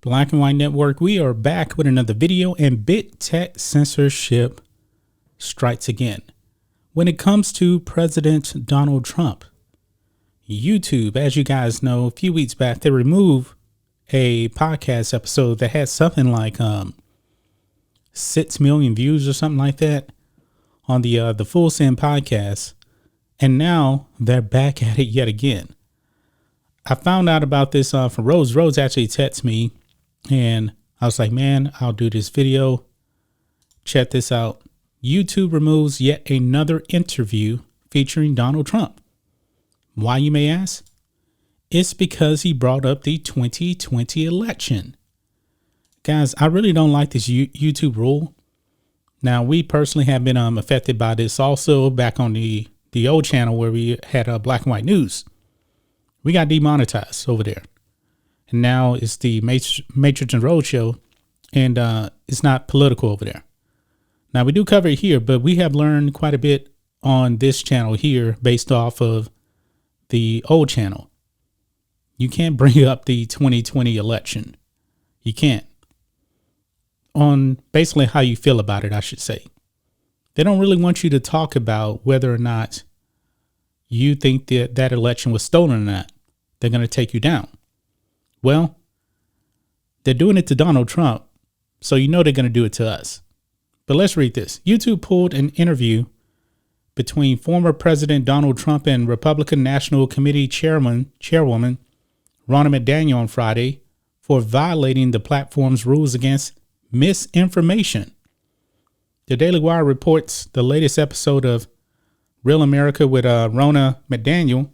Black and White Network. We are back with another video, and big tech censorship strikes again. When it comes to President Donald Trump, YouTube, as you guys know, a few weeks back, they removed a podcast episode that had something like 6 million views or something like that on the Full Send podcast. And now they're back at it yet again. I found out about this from Rose. Rose actually texted me, and I was like, man, I'll do this video. Check this out. YouTube removes yet another interview featuring Donald Trump. Why, you may ask? It's because he brought up the 2020 election. Guys, I really don't like this YouTube rule. Now, we personally have been affected by this also back on the old channel where we had Black and White News. We got demonetized over there. And now it's the Matrix and Road show, and it's not political over there. Now, we do cover it here, but we have learned quite a bit on this channel here based off of the old channel. You can't bring up the 2020 election. You can't. On basically how you feel about it, I should say. They don't really want you to talk about whether or not you think that that election was stolen or not. They're going to take you down. Well, they're doing it to Donald Trump, so you know they're going to do it to us. But let's read this. YouTube pulled an interview between former President Donald Trump and Republican National Committee Chairwoman Ronna McDaniel on Friday for violating the platform's rules against misinformation. The Daily Wire reports the latest episode of Real America with Ronna McDaniel,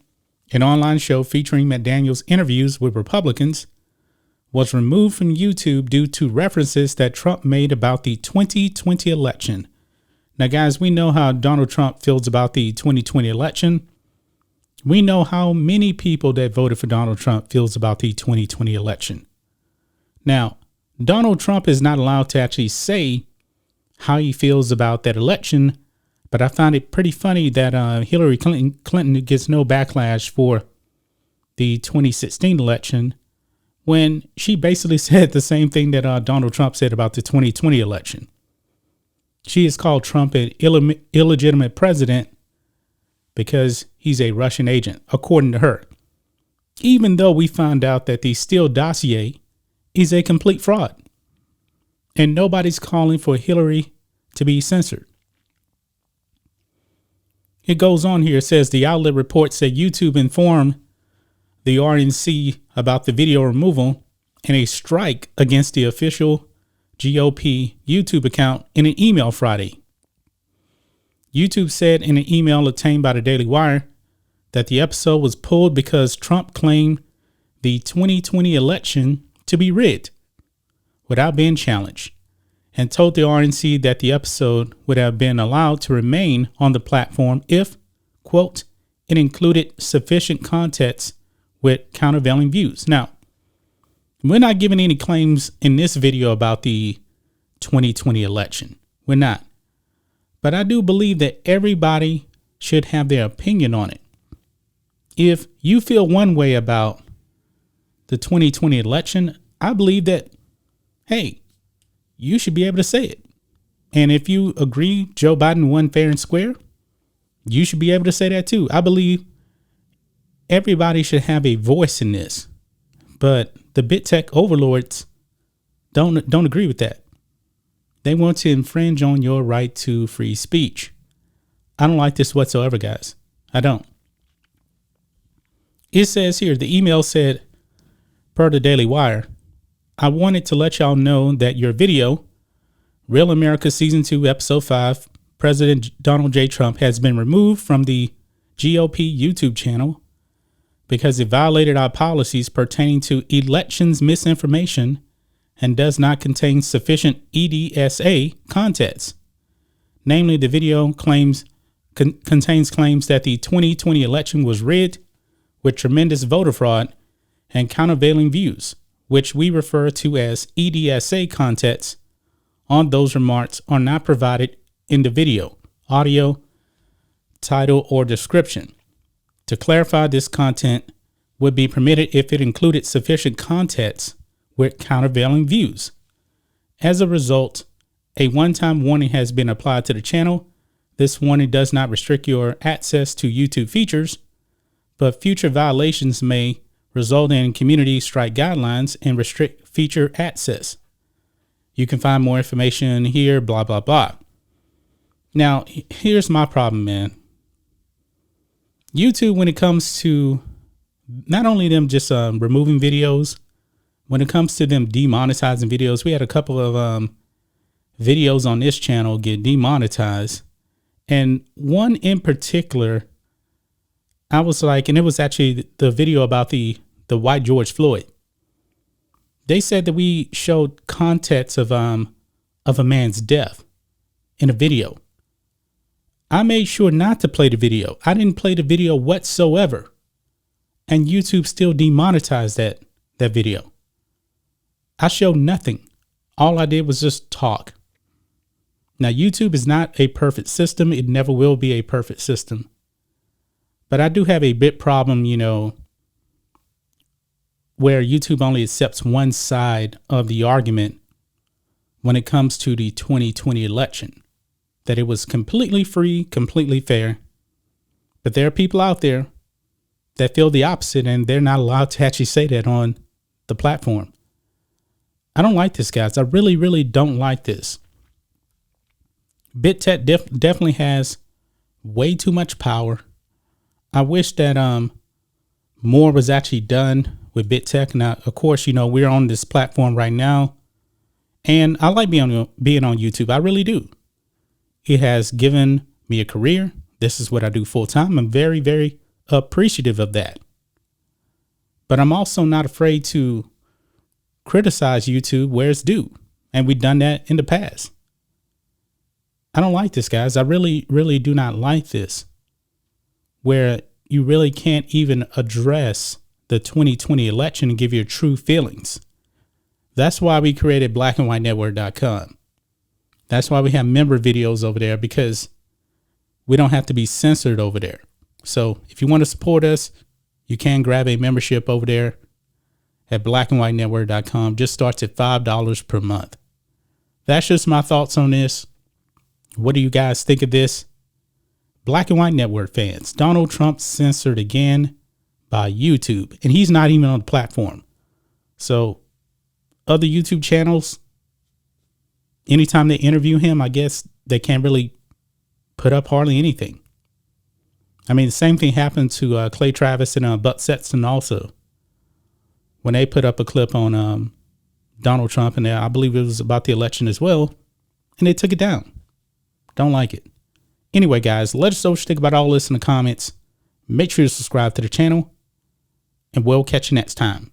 an online show featuring McDaniel's interviews with Republicans, was removed from YouTube due to references that Trump made about the 2020 election. Now, guys, we know how Donald Trump feels about the 2020 election. We know how many people that voted for Donald Trump feels about the 2020 election. Now, Donald Trump is not allowed to actually say how he feels about that election, but I find it pretty funny that Hillary Clinton gets no backlash for the 2016 election when she basically said the same thing that Donald Trump said about the 2020 election. She has called Trump an illegitimate president because he's a Russian agent, according to her. Even though we found out that the Steele dossier is a complete fraud. And nobody's calling for Hillary to be censored. It goes on here. It says the outlet reports that YouTube informed the RNC about the video removal and a strike against the official GOP YouTube account in an email Friday. YouTube said in an email obtained by the Daily Wire that the episode was pulled because Trump claimed the 2020 election to be rigged without being challenged, and told the RNC that the episode would have been allowed to remain on the platform if, quote, it included sufficient context with countervailing views. Now, we're not giving any claims in this video about the 2020 election. We're not. But I do believe that everybody should have their opinion on it. If you feel one way about the 2020 election, I believe that, hey, you should be able to say it. And if you agree Joe Biden won fair and square, you should be able to say that too. I believe everybody should have a voice in this. But the big tech overlords don't agree with that. They want to infringe on your right to free speech. I don't like this whatsoever, guys. I don't. It says here, the email said, per the Daily Wire, I wanted to let y'all know that your video, Real America Season 2, Episode 5, President Donald J. Trump, has been removed from the GOP YouTube channel because it violated our policies pertaining to elections misinformation and does not contain sufficient EDSA context. Namely, the video contains claims that the 2020 election was rigged with tremendous voter fraud and countervailing views, which we refer to as EDSA context on those remarks are not provided in the video, audio, title, or description. To clarify, this content would be permitted if it included sufficient context with countervailing views. As a result, a one-time warning has been applied to the channel. This warning does not restrict your access to YouTube features, but future violations may result in community strike guidelines and restrict feature access. You can find more information here, blah, blah, blah. Now, here's my problem, man. YouTube, when it comes to not only them just removing videos, when it comes to them demonetizing videos, we had a couple of videos on this channel get demonetized. And one in particular, I was like, and it was actually the video about the white George Floyd. They said that we showed context of a man's death in a video. I made sure not to play the video. I didn't play the video whatsoever. And YouTube still demonetized that video. I showed nothing. All I did was just talk. Now, YouTube is not a perfect system. It never will be a perfect system. But I do have a bit problem, you know, where YouTube only accepts one side of the argument when it comes to the 2020 election. That it was completely free, completely fair. But there are people out there that feel the opposite, and they're not allowed to actually say that on the platform. I don't like this, guys. I really, really don't like this. BitTet definitely has way too much power. I wish that more was actually done with BitTet. Now, of course, you know, we're on this platform right now, and I like being on YouTube. I really do. It has given me a career. This is what I do full time. I'm very, very appreciative of that. But I'm also not afraid to criticize YouTube where it's due. And we've done that in the past. I don't like this, guys. I really, really do not like this, where you really can't even address the 2020 election and give your true feelings. That's why we created blackandwhitenetwork.com. That's why we have member videos over there, because we don't have to be censored over there. So if you want to support us, you can grab a membership over there at blackandwhitenetwork.com. Just starts at $5 per month. That's just my thoughts on this. What do you guys think of this? Black and White Network fans, Donald Trump censored again by YouTube, and he's not even on the platform. So other YouTube channels, anytime they interview him, I guess they can't really put up hardly anything. I mean, the same thing happened to Clay Travis and Buck Sexton also, when they put up a clip on Donald Trump, and I believe it was about the election as well, and they took it down. Don't like it. Anyway, guys, let us know what you think about all this in the comments. Make sure to subscribe to the channel, and we'll catch you next time.